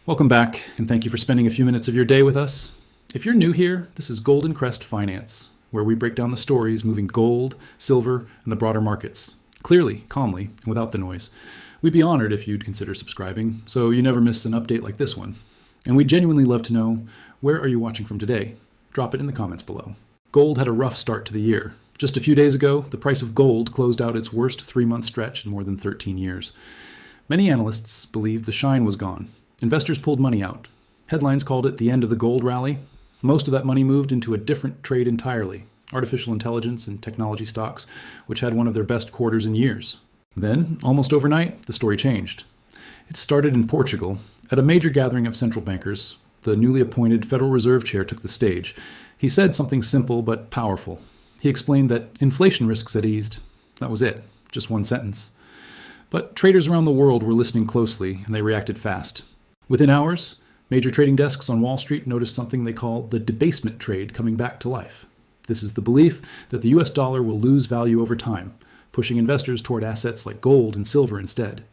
Welcome back, and thank you for spending a few minutes of your day with us. If you're new here, this is Gold and Crest Finance, where we break down the stories moving gold, silver, and the broader markets, clearly, calmly, and without the noise. We'd be honored if you'd consider subscribing, so you never miss an update like this one. And we'd genuinely love to know, where are you watching from today? Drop it in the comments below. Gold had a rough start to the year. Just a few days ago, the price of gold closed out its worst 3-month stretch in more than 13 years. Many analysts believed the shine was gone. Investors pulled money out. Headlines called it the end of the gold rally. Most of that money moved into a different trade entirely, artificial intelligence and technology stocks, which had one of their best quarters in years. Then, almost overnight, the story changed. It started in Portugal. At a major gathering of central bankers, the newly appointed Federal Reserve Chair took the stage. He said something simple but powerful. He explained that inflation risks had eased. That was it, just one sentence. But traders around the world were listening closely, and they reacted fast. Within hours, major trading desks on Wall Street noticed something they call the debasement trade coming back to life. This is the belief that the US dollar will lose value over time, pushing investors toward assets like gold and silver instead.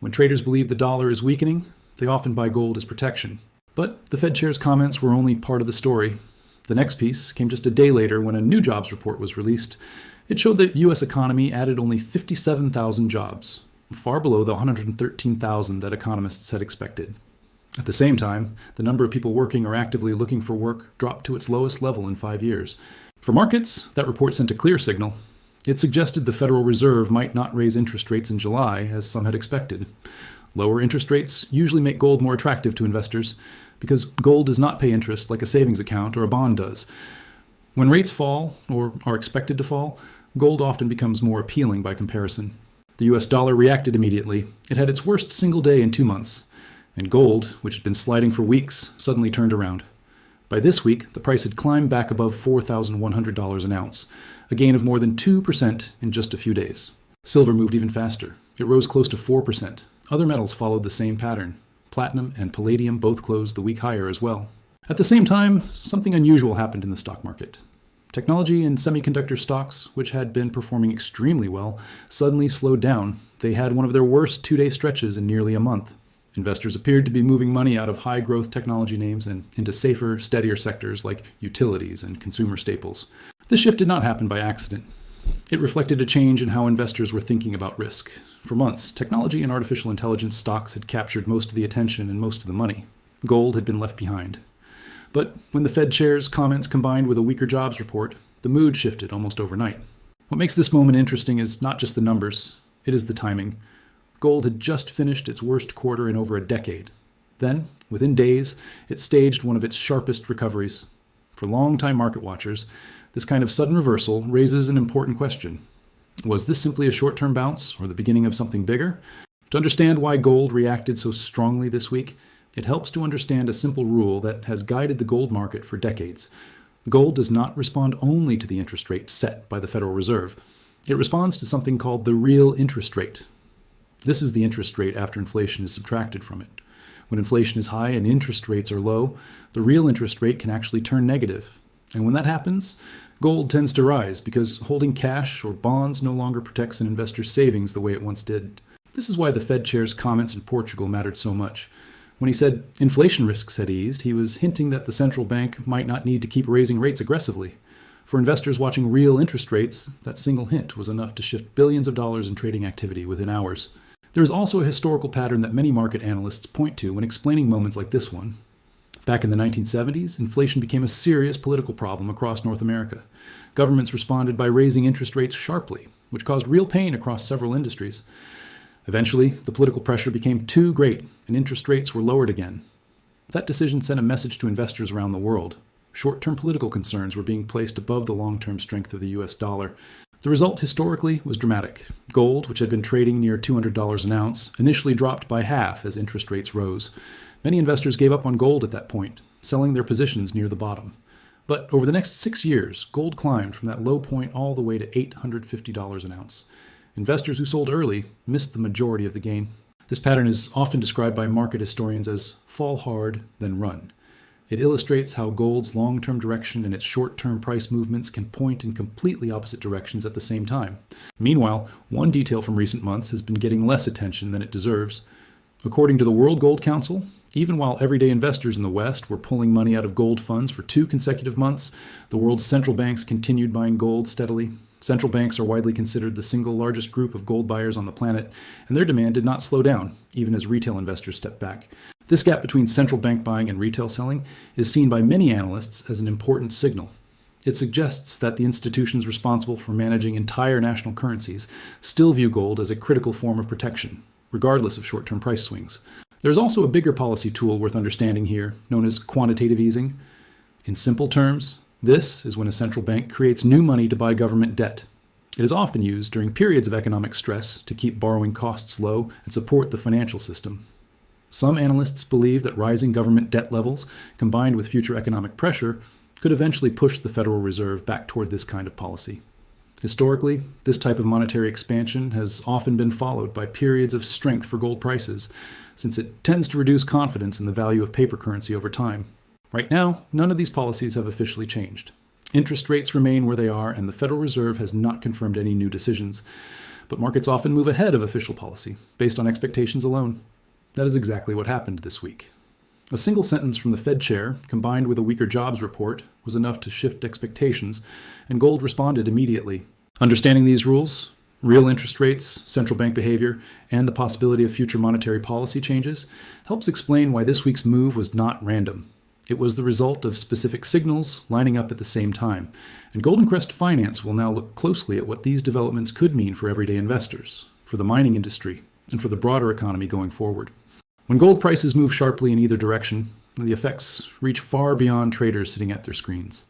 When traders believe the dollar is weakening, they often buy gold as protection. But the Fed chair's comments were only part of the story. The next piece came just a day later when a new jobs report was released. It showed the US economy added only 57,000 jobs, far below the 113,000 that economists had expected. At the same time, the number of people working or actively looking for work dropped to its lowest level in 5 years. For markets, that report sent a clear signal. It suggested the Federal Reserve might not raise interest rates in July, as some had expected. Lower interest rates usually make gold more attractive to investors, because gold does not pay interest like a savings account or a bond does. When rates fall, or are expected to fall, gold often becomes more appealing by comparison. The US dollar reacted immediately. It had its worst single day in 2 months. And gold, which had been sliding for weeks, suddenly turned around. By this week, the price had climbed back above $4,100 an ounce, a gain of more than 2% in just a few days. Silver moved even faster. It rose close to 4%. Other metals followed the same pattern. Platinum and palladium both closed the week higher as well. At the same time, something unusual happened in the stock market. Technology and semiconductor stocks, which had been performing extremely well, suddenly slowed down. They had one of their worst 2-day stretches in nearly a month. Investors appeared to be moving money out of high-growth technology names and into safer, steadier sectors like utilities and consumer staples. This shift did not happen by accident. It reflected a change in how investors were thinking about risk. For months, technology and artificial intelligence stocks had captured most of the attention and most of the money. Gold had been left behind. But when the Fed chair's comments combined with a weaker jobs report, the mood shifted almost overnight. What makes this moment interesting is not just the numbers, it is the timing. Gold had just finished its worst quarter in over a decade. Then, within days, it staged one of its sharpest recoveries. For long-time market watchers, this kind of sudden reversal raises an important question. Was this simply a short-term bounce or the beginning of something bigger? To understand why gold reacted so strongly this week, it helps to understand a simple rule that has guided the gold market for decades. Gold does not respond only to the interest rate set by the Federal Reserve. It responds to something called the real interest rate. This is the interest rate after inflation is subtracted from it. When inflation is high and interest rates are low, the real interest rate can actually turn negative. And when that happens, gold tends to rise because holding cash or bonds no longer protects an investor's savings the way it once did. This is why the Fed chair's comments in Portugal mattered so much. When he said inflation risks had eased, he was hinting that the central bank might not need to keep raising rates aggressively. For investors watching real interest rates, that single hint was enough to shift billions of dollars in trading activity within hours. There is also a historical pattern that many market analysts point to when explaining moments like this one. Back in the 1970s, inflation became a serious political problem across North America. Governments responded by raising interest rates sharply, which caused real pain across several industries. Eventually, the political pressure became too great, and interest rates were lowered again. That decision sent a message to investors around the world. Short-term political concerns were being placed above the long-term strength of the US dollar. The result historically was dramatic. Gold, which had been trading near $200 an ounce, initially dropped by half as interest rates rose. Many investors gave up on gold at that point, selling their positions near the bottom. But over the next 6 years, gold climbed from that low point all the way to $850 an ounce. Investors who sold early missed the majority of the gain. This pattern is often described by market historians as fall hard, then run. It illustrates how gold's long-term direction and its short-term price movements can point in completely opposite directions at the same time. Meanwhile, one detail from recent months has been getting less attention than it deserves. According to the World Gold Council, Even while everyday investors in the West were pulling money out of gold funds for 2 consecutive months, the world's central banks continued buying gold steadily. Central banks are widely considered the single largest group of gold buyers on the planet, and their demand did not slow down, even as retail investors stepped back. This gap between central bank buying and retail selling is seen by many analysts as an important signal. It suggests that the institutions responsible for managing entire national currencies still view gold as a critical form of protection, regardless of short-term price swings. There's also a bigger policy tool worth understanding here, known as quantitative easing. In simple terms, this is when a central bank creates new money to buy government debt. It is often used during periods of economic stress to keep borrowing costs low and support the financial system. Some analysts believe that rising government debt levels, combined with future economic pressure, could eventually push the Federal Reserve back toward this kind of policy. Historically, this type of monetary expansion has often been followed by periods of strength for gold prices, since it tends to reduce confidence in the value of paper currency over time. Right now, none of these policies have officially changed. Interest rates remain where they are, and the Federal Reserve has not confirmed any new decisions. But markets often move ahead of official policy, based on expectations alone. That is exactly what happened this week. A single sentence from the Fed chair, combined with a weaker jobs report, was enough to shift expectations, and gold responded immediately. Understanding these rules, real interest rates, central bank behavior, and the possibility of future monetary policy changes, helps explain why this week's move was not random. It was the result of specific signals lining up at the same time, and Golden Crest Finance will now look closely at what these developments could mean for everyday investors, for the mining industry, and for the broader economy going forward. When gold prices move sharply in either direction, the effects reach far beyond traders sitting at their screens.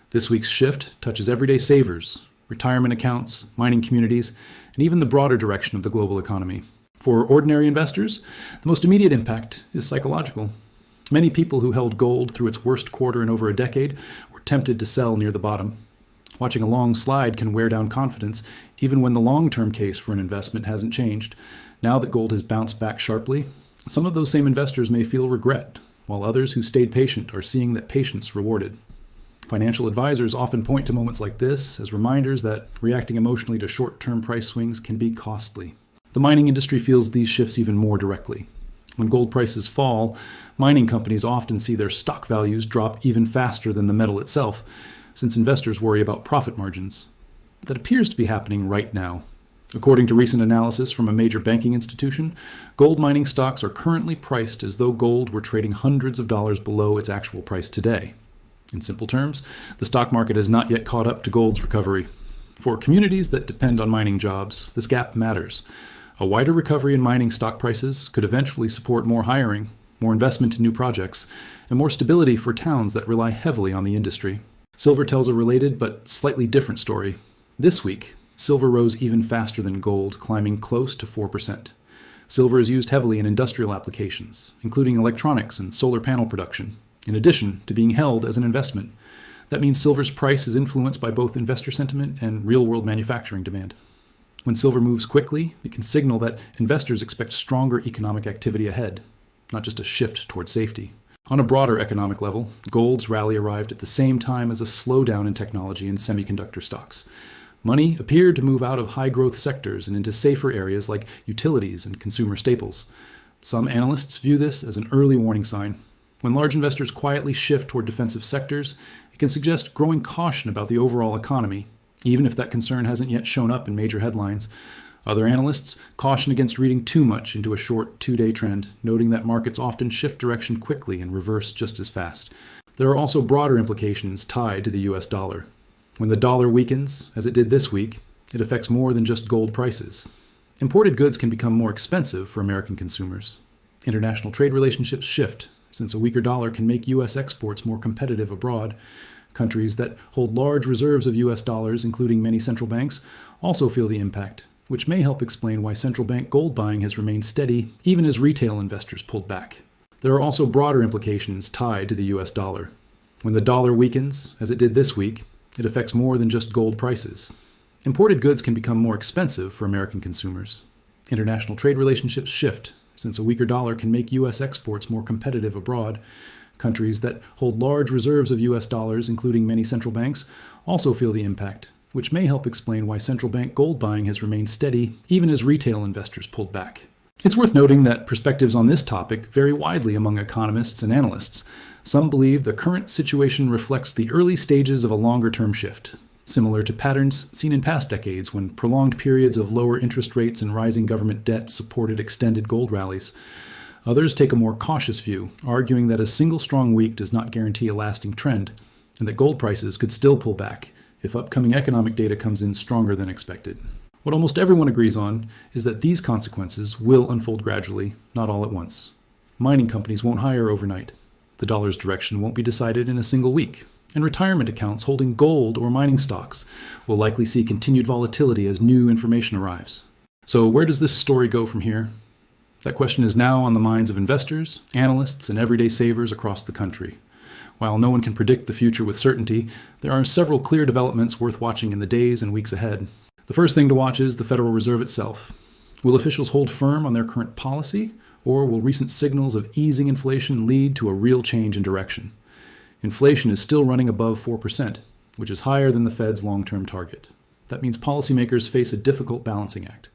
This week's shift touches everyday savers, retirement accounts, mining communities, and even the broader direction of the global economy. For ordinary investors, the most immediate impact is psychological. Many people who held gold through its worst quarter in over a decade were tempted to sell near the bottom. Watching a long slide can wear down confidence, even when the long-term case for an investment hasn't changed. Now that gold has bounced back sharply, some of those same investors may feel regret, while others who stayed patient are seeing that patience rewarded. Financial advisors often point to moments like this as reminders that reacting emotionally to short-term price swings can be costly. The mining industry feels these shifts even more directly. When gold prices fall, mining companies often see their stock values drop even faster than the metal itself, since investors worry about profit margins. That appears to be happening right now. According to recent analysis from a major banking institution, gold mining stocks are currently priced as though gold were trading hundreds of dollars below its actual price today. In simple terms, the stock market has not yet caught up to gold's recovery. For communities that depend on mining jobs, this gap matters. A wider recovery in mining stock prices could eventually support more hiring, more investment in new projects, and more stability for towns that rely heavily on the industry. Silver tells a related but slightly different story. This week, silver rose even faster than gold, climbing close to 4%. Silver is used heavily in industrial applications, including electronics and solar panel production, in addition to being held as an investment. That means silver's price is influenced by both investor sentiment and real-world manufacturing demand. When silver moves quickly, it can signal that investors expect stronger economic activity ahead, not just a shift toward safety. On a broader economic level, gold's rally arrived at the same time as a slowdown in technology and semiconductor stocks. Money appeared to move out of high-growth sectors and into safer areas like utilities and consumer staples. Some analysts view this as an early warning sign. When large investors quietly shift toward defensive sectors, it can suggest growing caution about the overall economy, even if that concern hasn't yet shown up in major headlines. Other analysts caution against reading too much into a short 2-day trend, noting that markets often shift direction quickly and reverse just as fast. There are also broader implications tied to the US dollar. When the dollar weakens, as it did this week, it affects more than just gold prices. Imported goods can become more expensive for American consumers. International trade relationships shift, since a weaker dollar can make U.S. exports more competitive abroad. Countries that hold large reserves of U.S. dollars, including many central banks, also feel the impact, which may help explain why central bank gold buying has remained steady even as retail investors pulled back. There are also broader implications tied to the U.S. dollar. When the dollar weakens, as it did this week, it affects more than just gold prices. Imported goods can become more expensive for American consumers. International trade relationships shift, since a weaker dollar can make U.S. exports more competitive abroad. Countries that hold large reserves of U.S. dollars, including many central banks, also feel the impact, which may help explain why central bank gold buying has remained steady even as retail investors pulled back. It's worth noting that perspectives on this topic vary widely among economists and analysts. Some believe the current situation reflects the early stages of a longer-term shift, similar to patterns seen in past decades when prolonged periods of lower interest rates and rising government debt supported extended gold rallies. Others take a more cautious view, arguing that a single strong week does not guarantee a lasting trend, and that gold prices could still pull back if upcoming economic data comes in stronger than expected. What almost everyone agrees on is that these consequences will unfold gradually, not all at once. Mining companies won't hire overnight. The dollar's direction won't be decided in a single week. And retirement accounts holding gold or mining stocks will likely see continued volatility as new information arrives. So where does this story go from here? That question is now on the minds of investors, analysts, and everyday savers across the country. While no one can predict the future with certainty, there are several clear developments worth watching in the days and weeks ahead. The first thing to watch is the Federal Reserve itself. Will officials hold firm on their current policy, or will recent signals of easing inflation lead to a real change in direction? Inflation is still running above 4%, which is higher than the Fed's long-term target. That means policymakers face a difficult balancing act.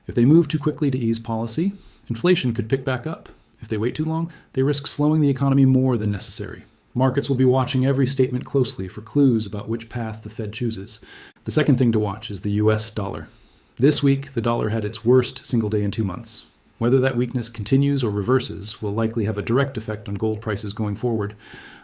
If they move too quickly to ease policy, inflation could pick back up. If they wait too long, they risk slowing the economy more than necessary. Markets will be watching every statement closely for clues about which path the Fed chooses. The second thing to watch is the US dollar. This week, the dollar had its worst single day in 2 months. Whether that weakness continues or reverses will likely have a direct effect on gold prices going forward.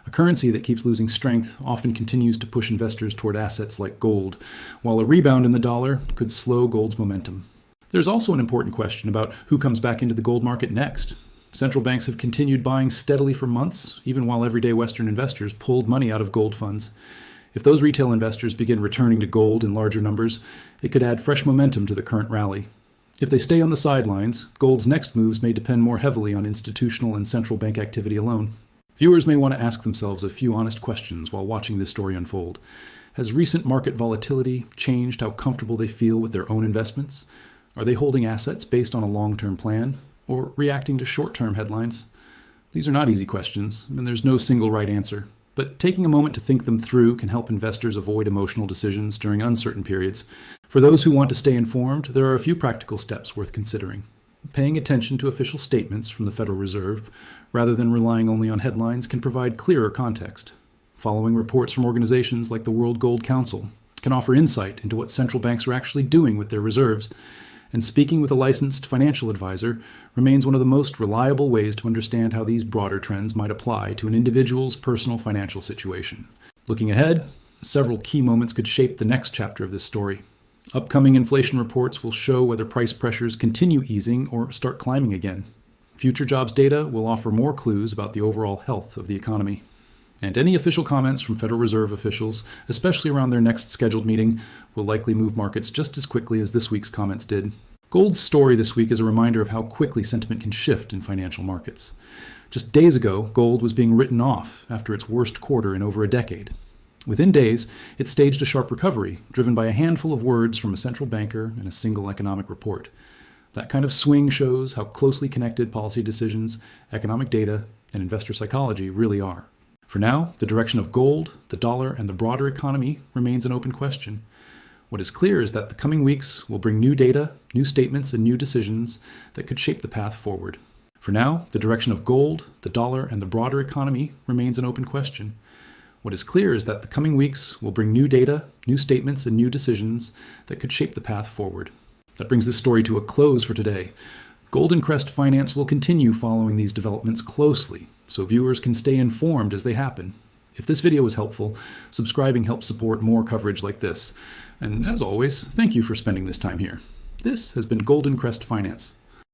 A currency that keeps losing strength often continues to push investors toward assets like gold, while a rebound in the dollar could slow gold's momentum. There's also an important question about who comes back into the gold market next. Central banks have continued buying steadily for months, even while everyday Western investors pulled money out of gold funds. If those retail investors begin returning to gold in larger numbers, it could add fresh momentum to the current rally. If they stay on the sidelines, gold's next moves may depend more heavily on institutional and central bank activity alone. Viewers may want to ask themselves a few honest questions while watching this story unfold. Has recent market volatility changed how comfortable they feel with their own investments? Are they holding assets based on a long-term plan, or reacting to short-term headlines? These are not easy questions, and there's no single right answer. But taking a moment to think them through can help investors avoid emotional decisions during uncertain periods. For those who want to stay informed, there are a few practical steps worth considering. Paying attention to official statements from the Federal Reserve, rather than relying only on headlines, can provide clearer context. Following reports from organizations like the World Gold Council can offer insight into what central banks are actually doing with their reserves. And speaking with a licensed financial advisor remains one of the most reliable ways to understand how these broader trends might apply to an individual's personal financial situation. Looking ahead, several key moments could shape the next chapter of this story. Upcoming inflation reports will show whether price pressures continue easing or start climbing again. Future jobs data will offer more clues about the overall health of the economy. And any official comments from Federal Reserve officials, especially around their next scheduled meeting, will likely move markets just as quickly as this week's comments did. Gold's story this week is a reminder of how quickly sentiment can shift in financial markets. Just days ago, gold was being written off after its worst quarter in over a decade. Within days, it staged a sharp recovery, driven by a handful of words from a central banker and a single economic report. That kind of swing shows how closely connected policy decisions, economic data, and investor psychology really are. For now, the direction of gold, the dollar, and the broader economy remains an open question. What is clear is that the coming weeks will bring new data, new statements, and new decisions that could shape the path forward. For now, the direction of gold, the dollar, and the broader economy remains an open question. What is clear is that the coming weeks will bring new data, new statements, and new decisions that could shape the path forward. That brings this story to a close for today. Golden Crest Finance will continue following these developments closely, so viewers can stay informed as they happen. If this video was helpful, subscribing helps support more coverage like this. And as always, thank you for spending this time here. This has been Golden Crest Finance.